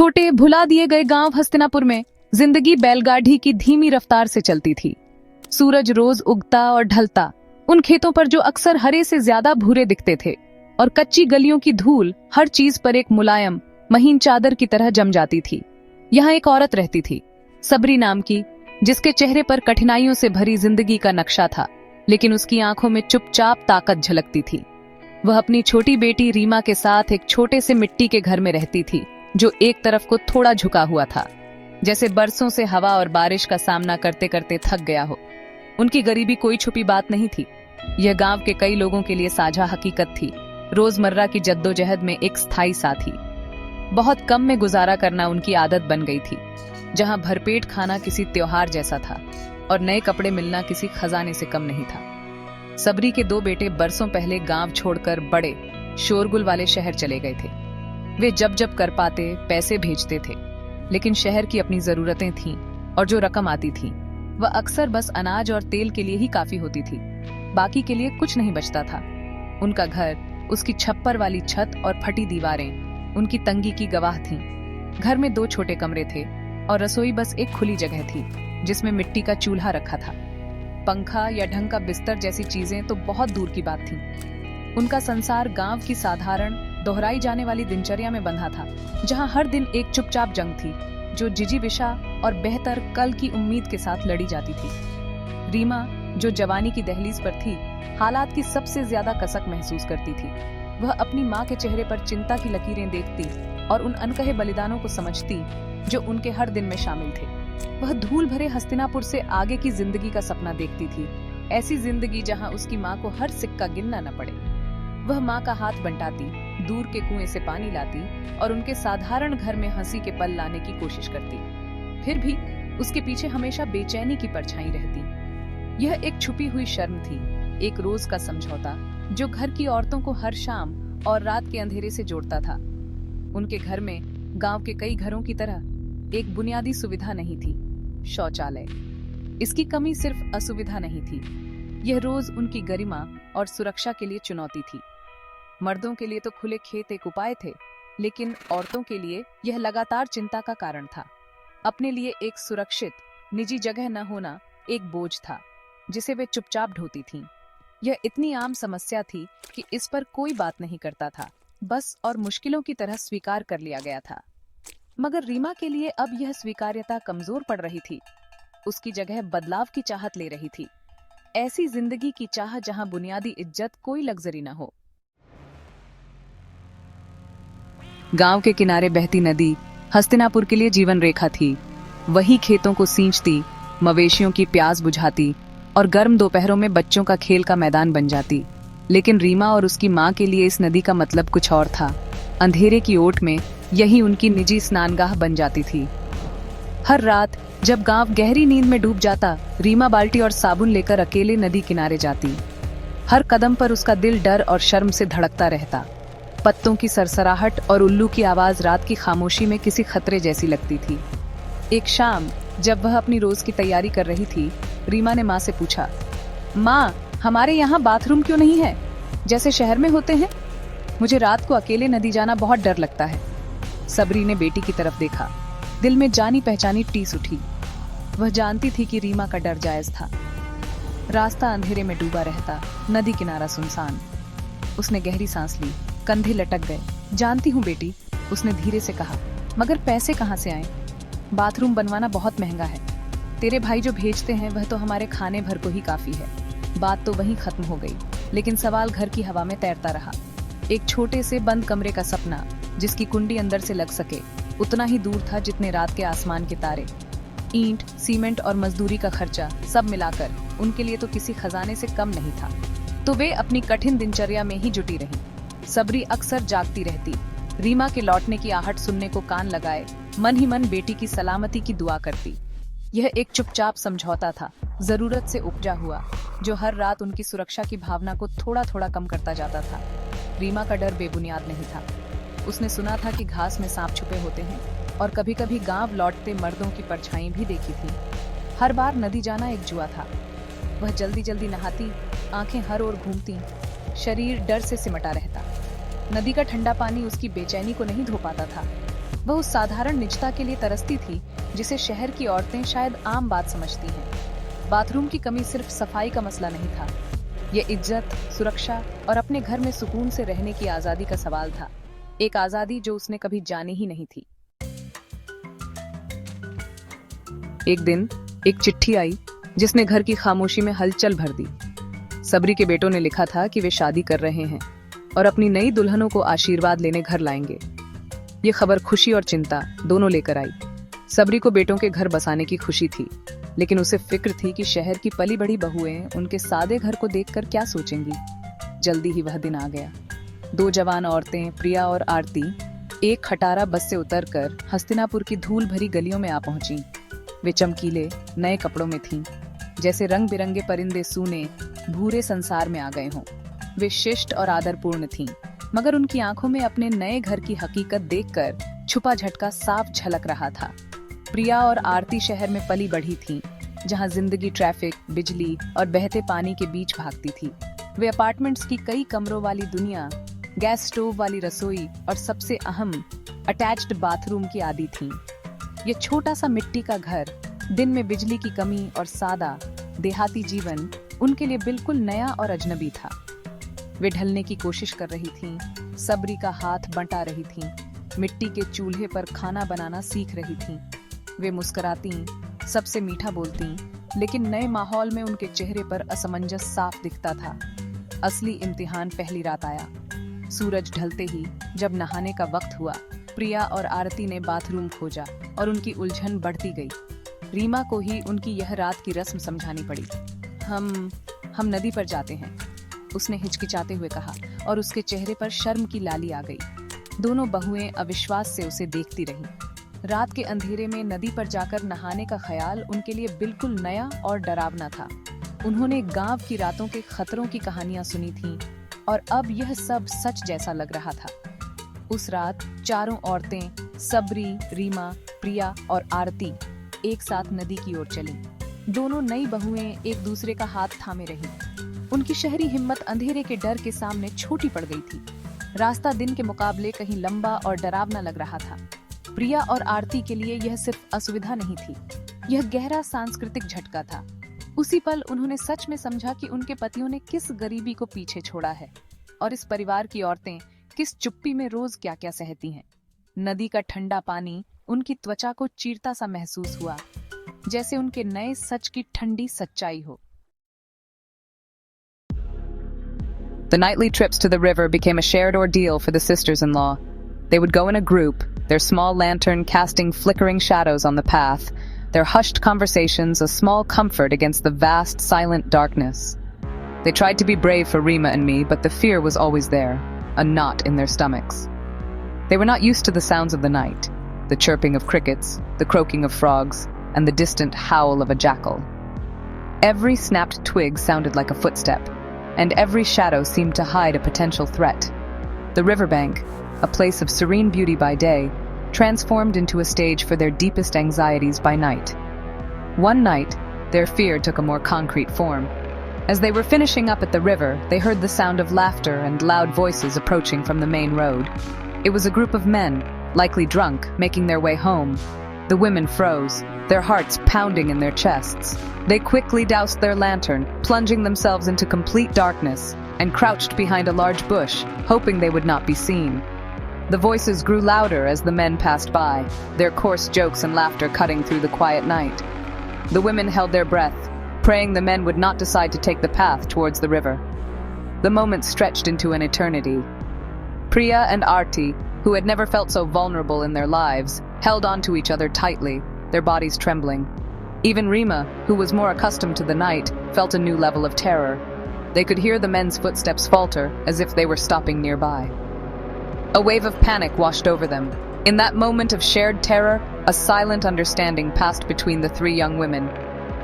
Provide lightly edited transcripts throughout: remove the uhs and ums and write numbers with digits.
छोटे भुला दिए गए गांव हस्तिनापुर में जिंदगी बैलगाड़ी की धीमी रफ्तार से चलती थी। सूरज रोज उगता और ढलता उन खेतों पर जो अक्सर हरे से ज्यादा भूरे दिखते थे, और कच्ची गलियों की धूल हर चीज पर एक मुलायम महीन चादर की तरह जम जाती थी। यहाँ एक औरत रहती थी, सबरी नाम की, जिसके चेहरे पर कठिनाइयों से भरी जिंदगी का नक्शा था, लेकिन उसकी आंखों में चुपचाप ताकत झलकती थी। वह अपनी छोटी बेटी रीमा के साथ एक छोटे से मिट्टी के घर में रहती थी, जो एक तरफ को थोड़ा झुका हुआ था, जैसे बरसों से हवा और बारिश का सामना करते करते थक गया हो। उनकी गरीबी कोई छुपी बात नहीं थी, यह गांव के कई लोगों के लिए साझा हकीकत थी, रोजमर्रा की जद्दोजहद में एक स्थायी साथी। बहुत कम में गुजारा करना उनकी आदत बन गई थी, जहां भरपेट खाना किसी त्योहार जैसा था और नए कपड़े मिलना किसी खजाने से कम नहीं था। सबरी के 2 बेटे बरसों पहले गांव छोड़कर बड़े शोरगुल वाले शहर चले गए थे। वे जब जब कर पाते पैसे भेजते थे, लेकिन शहर की अपनी जरूरतें थीं और जो रकम आती थी वह अक्सर बस अनाज और तेल के लिए ही काफी होती थी। बाकी के लिए कुछ नहीं बचता था। उनका घर, उसकी छप्पर वाली छत और फटी दीवारें उनकी तंगी की गवाह थीं। घर में 2 छोटे कमरे थे और रसोई बस एक खुली जगह थी, जिसमें मिट्टी का चूल्हा रखा था। पंखा या ढंग का बिस्तर जैसी चीजें तो बहुत दूर की बात थीं। उनका संसार गांव की साधारण दोहराई जाने वाली दिनचर्या में बंधा था, जहां हर दिन एक चुपचाप जंग थी, जो जिजीविषा और बेहतर कल की उम्मीद के साथ लड़ी जाती थी। रीमा, जो जवानी की दहलीज पर थी, हालात की सबसे ज्यादा कसक महसूस करती थी। वह अपनी माँ के चेहरे पर चिंता की लकीरें देखती और उन अनकहे बलिदानों को समझती जो उनके हर दिन में शामिल थे। वह धूल भरे हस्तिनापुर से आगे की जिंदगी का सपना देखती थी, ऐसी जिंदगी जहां उसकी माँ को हर सिक्का गिनना न पड़े। वह माँ का हाथ बंटाती, दूर के कुएं से पानी लाती और उनके साधारण घर में हंसी के पल लाने की कोशिश करती। फिर भी उसके पीछे हमेशा बेचैनी की परछाई रहती। यह एक छुपी हुई शर्म थी, एक रोज का समझौता जो घर की औरतों को हर शाम और रात के अंधेरे से जोड़ता था। उनके घर में गांव के कई घरों की तरह एक बुनियादी सुविधा नहीं थी, शौचालय। इसकी कमी सिर्फ असुविधा नहीं थी, यह रोज उनकी गरिमा और सुरक्षा के लिए चुनौती थी। मर्दों के लिए तो खुले खेत एक उपाय थे, लेकिन औरतों के लिए यह लगातार चिंता का कारण था। अपने लिए एक सुरक्षित निजी जगह न होना एक बोझ था, जिसे वे चुपचाप ढोती थीं। यह इतनी आम समस्या थी कि इस पर कोई बात नहीं करता था, बस और मुश्किलों की तरह स्वीकार कर लिया गया था। मगर रीमा के लिए अब यह स्वीकार्यता कमजोर पड़ रही थी। उसकी जगह बदलाव की चाहत ले रही थी, ऐसी जिंदगी की चाह जहां बुनियादी इज्जत कोई लग्जरी न हो। गांव के किनारे बहती नदी हस्तिनापुर के लिए जीवन रेखा थी। वही खेतों को सींचती, मवेशियों की प्यास बुझाती और गर्म दोपहरों में बच्चों का खेल का मैदान बन जाती। लेकिन रीमा और उसकी माँ के लिए इस नदी का मतलब कुछ और था। अंधेरे की ओट में यही उनकी निजी स्नानगाह बन जाती थी। हर रात जब गांव गहरी नींद में डूब जाता, रीमा बाल्टी और साबुन लेकर अकेले नदी किनारे जाती। हर कदम पर उसका दिल डर और शर्म से धड़कता रहता। पत्तों की सरसराहट और उल्लू की आवाज रात की खामोशी में किसी खतरे जैसी लगती थी। एक शाम जब वह अपनी रोज की तैयारी कर रही थी, रीमा ने माँ से पूछा, माँ, हमारे यहाँ बाथरूम क्यों नहीं है, जैसे शहर में होते हैं? मुझे रात को अकेले नदी जाना बहुत डर लगता है। सबरी ने बेटी की तरफ देखा, दिल में जानी पहचानी टीस उठी। वह जानती थी कि रीमा का डर जायज था। रास्ता अंधेरे में डूबा रहता, नदी किनारा सुनसान। उसने गहरी सांस ली, कंधे लटक गए। जानती हूँ बेटी, उसने धीरे से कहा, मगर पैसे कहाँ से आए? बाथरूम बनवाना बहुत महंगा है। तेरे भाई जो भेजते हैं वह तो हमारे खाने भर को ही काफी है। बात तो वहीं खत्म हो गई, लेकिन सवाल घर की हवा में तैरता रहा। एक छोटे से बंद कमरे का सपना, जिसकी कुंडी अंदर से लग सके, उतना ही दूर था जितने रात के आसमान के तारे। ईंट, सीमेंट और मजदूरी का खर्चा सब मिलाकर उनके लिए तो किसी खजाने से कम नहीं था। तो वे अपनी कठिन दिनचर्या में ही जुटी रहीं। सबरी अक्सर जागती रहती, रीमा के लौटने की आहट सुनने को कान लगाए मन ही मन बेटी की सलामती की दुआ करती। यह एक चुपचाप समझौता था, जरूरत से उपजा हुआ, जो हर रात उनकी सुरक्षा की भावना को थोड़ा थोड़ा कम करता जाता था। रीमा का डर बेबुनियाद नहीं था। उसने सुना था कि घास में सांप छुपे होते हैं और कभी कभी गांव लौटते मर्दों की परछाई भी देखी थी। हर बार नदी जाना एक जुआ था। वह जल्दी जल्दी नहाती, आंखें हर ओर घूमती, शरीर डर से सिमटा रहता। नदी का ठंडा पानी उसकी बेचैनी को नहीं धो पाता था, वह उस साधारण निजता के लिए तरसती थी जिसे शहर की औरतें शायद आम बात समझती हैं। बाथरूम की कमी सिर्फ सफाई का मसला नहीं था, ये इज्जत, सुरक्षा और अपने घर में सुकून से रहने की आजादी का सवाल था। एक आजादी जो उसने कभी जानी ही नहीं थी। एक दिन एक चिट्ठी आई जिसने घर की खामोशी में हलचल भर दी। सबरी के बेटों ने लिखा था कि वे शादी कर रहे हैं और अपनी नई दुल्हनों को आशीर्वाद लेने घर लाएंगे। ये खबर खुशी और चिंता दोनों लेकर आई। सबरी को बेटों के घर बसाने की खुशी थी, लेकिन उसे फिक्र थी कि शहर की पली बड़ी बहुएं उनके सादे घर को देखकर क्या सोचेंगी। जल्दी ही वह दिन आ गया। 2 जवान औरतें, प्रिया और आरती, एक खटारा बस से उतरकर हस्तिनापुर की धूल भरी गलियों में आ पहुंची। वे चमकीले नए कपड़ों में थीं, जैसे रंग बिरंगे परिंदे सूने भूरे संसार में आ गए हों। वे शिष्ट और आदरपूर्ण थीं, मगर उनकी आंखों में अपने नए घर की हकीकत देखकर छुपा झटका साफ झलक रहा था। प्रिया और आरती शहर में पली बढ़ी थीं, जहां जिंदगी ट्रैफिक, बिजली और बहते पानी के बीच भागती थी। वे अपार्टमेंट्स की कई कमरों वाली दुनिया, गैस स्टोव वाली रसोई और सबसे अहम अटैच्ड बाथरूम की आदी थीं। ये छोटा सा मिट्टी का घर, दिन में बिजली की कमी और सादा देहाती जीवन उनके लिए बिल्कुल नया और अजनबी था। वे ढलने की कोशिश कर रही थीं, सबरी का हाथ बंटा रही थीं, मिट्टी के चूल्हे पर खाना बनाना सीख रही थीं। वे मुस्कुराती, सबसे मीठा बोलती, लेकिन नए माहौल में उनके चेहरे पर असमंजस साफ दिखता था। असली इम्तिहान पहली रात आया। सूरज ढलते ही जब नहाने का वक्त हुआ, प्रिया और आरती ने बाथरूम खोजा और उनकी उलझन बढ़ती गई। रीमा को ही उनकी यह रात की रस्म समझानी पड़ी। हम नदी पर जाते हैं, उसने हिचकिचाते हुए कहा और उसके चेहरे पर शर्म की लाली आ गई। दोनों बहुएं अविश्वास से उसे देखती रहीं। रात के अंधेरे में नदी पर जाकर नहाने का ख्याल उनके लिए बिल्कुल नया और डरावना था। उन्होंने गांव की रातों के खतरों की कहानियां सुनी थीं और अब यह सब सच जैसा लग रहा था। उस रात चारों औरतें, सबरी, रीमा, प्रिया और आरती, एक साथ नदी की ओर चली। दोनों नई बहुएं एक दूसरे का हाथ थामे रहीं। उनकी शहरी हिम्मत अंधेरे के डर के सामने छोटी पड़ गई थी। रास्ता दिन के मुकाबले कहीं लंबा और डरावना लग रहा था। प्रिया और आरती के लिए यह सिर्फ असुविधा नहीं थी, यह गहरा सांस्कृतिक झटका था। उसी पल उन्होंने सच में समझा कि उनके पतियों ने किस गरीबी को पीछे छोड़ा है और इस परिवार की औरतें किस चुप्पी में रोज क्या क्या सहती हैं। नदी का ठंडा पानी उनकी त्वचा को चीरता सा महसूस हुआ, जैसे उनके नए सच की ठंडी सच्चाई हो। The nightly trips to the river became a shared ordeal for the sisters-in-law. They would go in a group, their small lantern casting flickering shadows on the path, their hushed conversations a small comfort against the vast, silent darkness. They tried to be brave for Rima and me, but the fear was always there, a knot in their stomachs. They were not used to the sounds of the night, the chirping of crickets, the croaking of frogs, and the distant howl of a jackal. Every snapped twig sounded like a footstep, and every shadow seemed to hide a potential threat. The riverbank, a place of serene beauty by day, transformed into a stage for their deepest anxieties by night. One night, their fear took a more concrete form. As they were finishing up at the river, they heard the sound of laughter and loud voices approaching from the main road. It was a group of men, likely drunk, making their way home. The women froze, their hearts pounding in their chests. They quickly doused their lantern, plunging themselves into complete darkness, and crouched behind a large bush, hoping they would not be seen. The voices grew louder as the men passed by, their coarse jokes and laughter cutting through the quiet night. The women held their breath, praying the men would not decide to take the path towards the river. The moment stretched into an eternity. Priya and Arti, who had never felt so vulnerable in their lives, held on to each other tightly, their bodies trembling. Even Rima, who was more accustomed to the night, felt a new level of terror. They could hear the men's footsteps falter, as if they were stopping nearby. A wave of panic washed over them. In that moment of shared terror, a silent understanding passed between the 3 young women.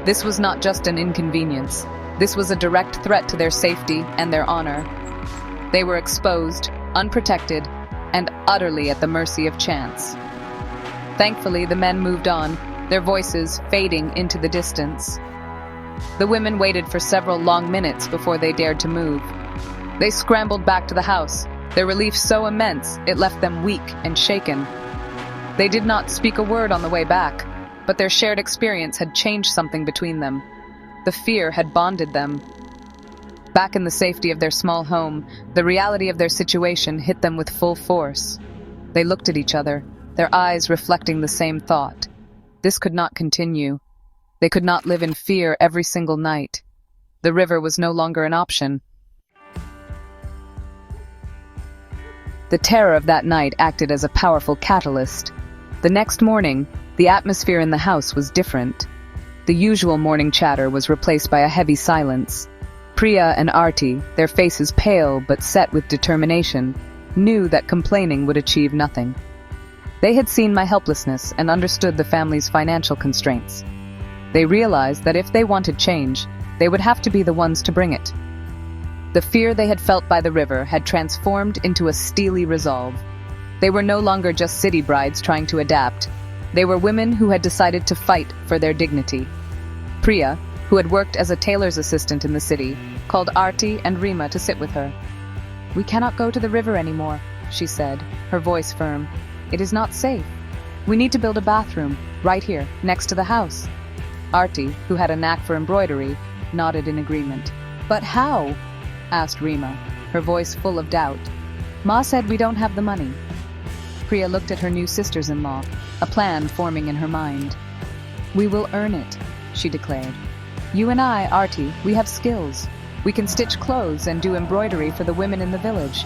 This was not just an inconvenience. This was a direct threat to their safety and their honor. They were exposed, unprotected, and utterly at the mercy of chance. Thankfully, the men moved on, their voices fading into the distance. The women waited for several long minutes before they dared to move. They scrambled back to the house, their relief so immense it left them weak and shaken. They did not speak a word on the way back, but their shared experience had changed something between them. The fear had bonded them. Back in the safety of their small home, the reality of their situation hit them with full force. They looked at each other, their eyes reflecting the same thought. This could not continue. They could not live in fear every single night. The river was no longer an option. The terror of that night acted as a powerful catalyst. The next morning, the atmosphere in the house was different. The usual morning chatter was replaced by a heavy silence. Priya and Arti, their faces pale but set with determination, knew that complaining would achieve nothing. They had seen my helplessness and understood the family's financial constraints. They realized that if they wanted change, they would have to be the ones to bring it. The fear they had felt by the river had transformed into a steely resolve. They were no longer just city brides trying to adapt. They were women who had decided to fight for their dignity. Priya, who had worked as a tailor's assistant in the city, called Arti and Rima to sit with her. "We cannot go to the river anymore," she said, her voice firm. "It is not safe. We need to build a bathroom, right here, next to the house." Arti, who had a knack for embroidery, nodded in agreement. "But how?" asked Rima, her voice full of doubt. "Ma said we don't have the money." Priya looked at her new sisters-in-law, a plan forming in her mind. "We will earn it," she declared. "You and I, Arti, we have skills. We can stitch clothes and do embroidery for the women in the village.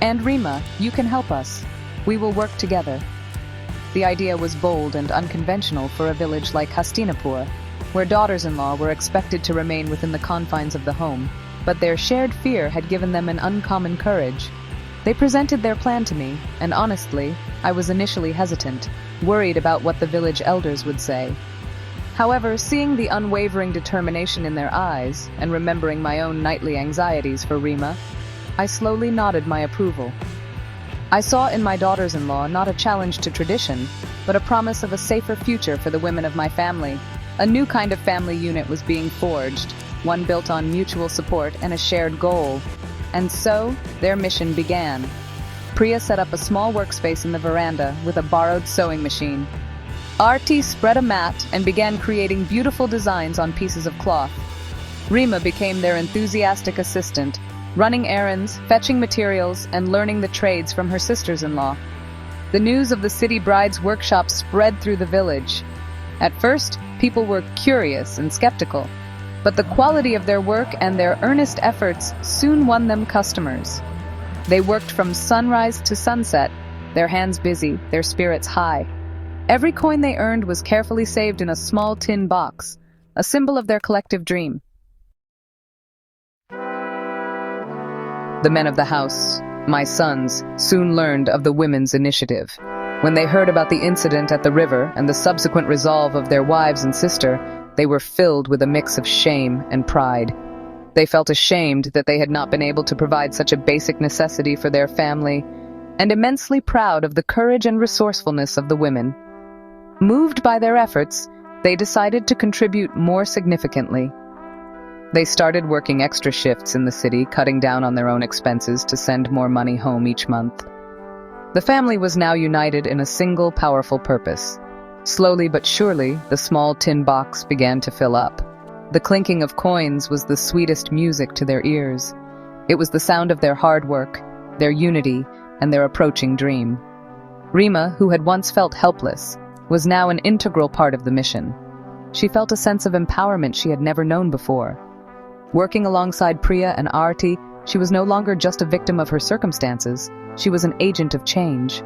And Rima, you can help us. We will work together." The idea was bold and unconventional for a village like Hastinapur, where daughters-in-law were expected to remain within the confines of the home, but their shared fear had given them an uncommon courage. They presented their plan to me, and honestly, I was initially hesitant, worried about what the village elders would say. However, seeing the unwavering determination in their eyes, and remembering my own nightly anxieties for Rima, I slowly nodded my approval. I saw in my daughters-in-law not a challenge to tradition, but a promise of a safer future for the women of my family. A new kind of family unit was being forged, one built on mutual support and a shared goal. And so, their mission began. Priya set up a small workspace in the veranda with a borrowed sewing machine. Arti spread a mat and began creating beautiful designs on pieces of cloth. Rima became their enthusiastic assistant, running errands, fetching materials, and learning the trades from her sisters-in-law. The news of the city bride's workshop spread through the village. At first, people were curious and skeptical, but the quality of their work and their earnest efforts soon won them customers. They worked from sunrise to sunset, their hands busy, their spirits high. Every coin they earned was carefully saved in a small tin box, a symbol of their collective dream. The men of the house, my sons, soon learned of the women's initiative. When they heard about the incident at the river and the subsequent resolve of their wives and sister, they were filled with a mix of shame and pride. They felt ashamed that they had not been able to provide such a basic necessity for their family, and immensely proud of the courage and resourcefulness of the women. Moved by their efforts, they decided to contribute more significantly. They started working extra shifts in the city, cutting down on their own expenses to send more money home each month. The family was now united in a single powerful purpose. Slowly but surely, the small tin box began to fill up. The clinking of coins was the sweetest music to their ears. It was the sound of their hard work, their unity, and their approaching dream. Rima, who had once felt helpless, was now an integral part of the mission. She felt a sense of empowerment she had never known before. Working alongside Priya and Arti, she was no longer just a victim of her circumstances, she was an agent of change.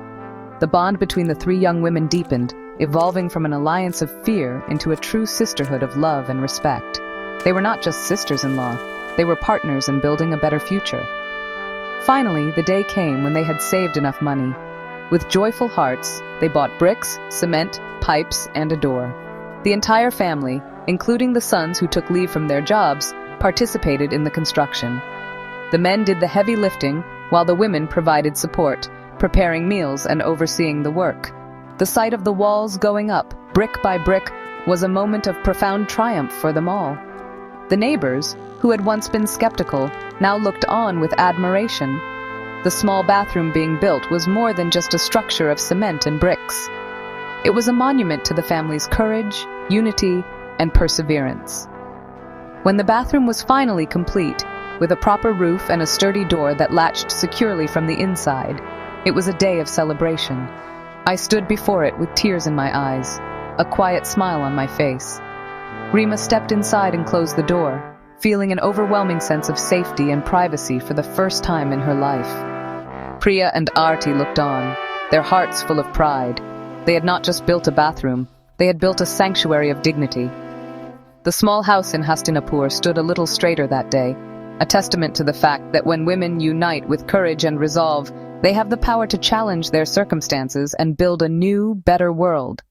The bond between the three young women deepened, evolving from an alliance of fear into a true sisterhood of love and respect. They were not just sisters-in-law, they were partners in building a better future. Finally, the day came when they had saved enough money. With joyful hearts, they bought bricks, cement, pipes, and a door. The entire family, including the sons who took leave from their jobs, participated in the construction. The men did the heavy lifting, while the women provided support, preparing meals and overseeing the work. The sight of the walls going up, brick by brick, was a moment of profound triumph for them all. The neighbors, who had once been skeptical, now looked on with admiration. The small bathroom being built was more than just a structure of cement and bricks. It was a monument to the family's courage, unity, and perseverance. When the bathroom was finally complete, with a proper roof and a sturdy door that latched securely from the inside, it was a day of celebration. I stood before it with tears in my eyes, a quiet smile on my face. Rima stepped inside and closed the door, feeling an overwhelming sense of safety and privacy for the first time in her life. Priya and Aarti looked on, their hearts full of pride. They had not just built a bathroom, they had built a sanctuary of dignity. The small house in Hastinapur stood a little straighter that day, a testament to the fact that when women unite with courage and resolve, they have the power to challenge their circumstances and build a new, better world.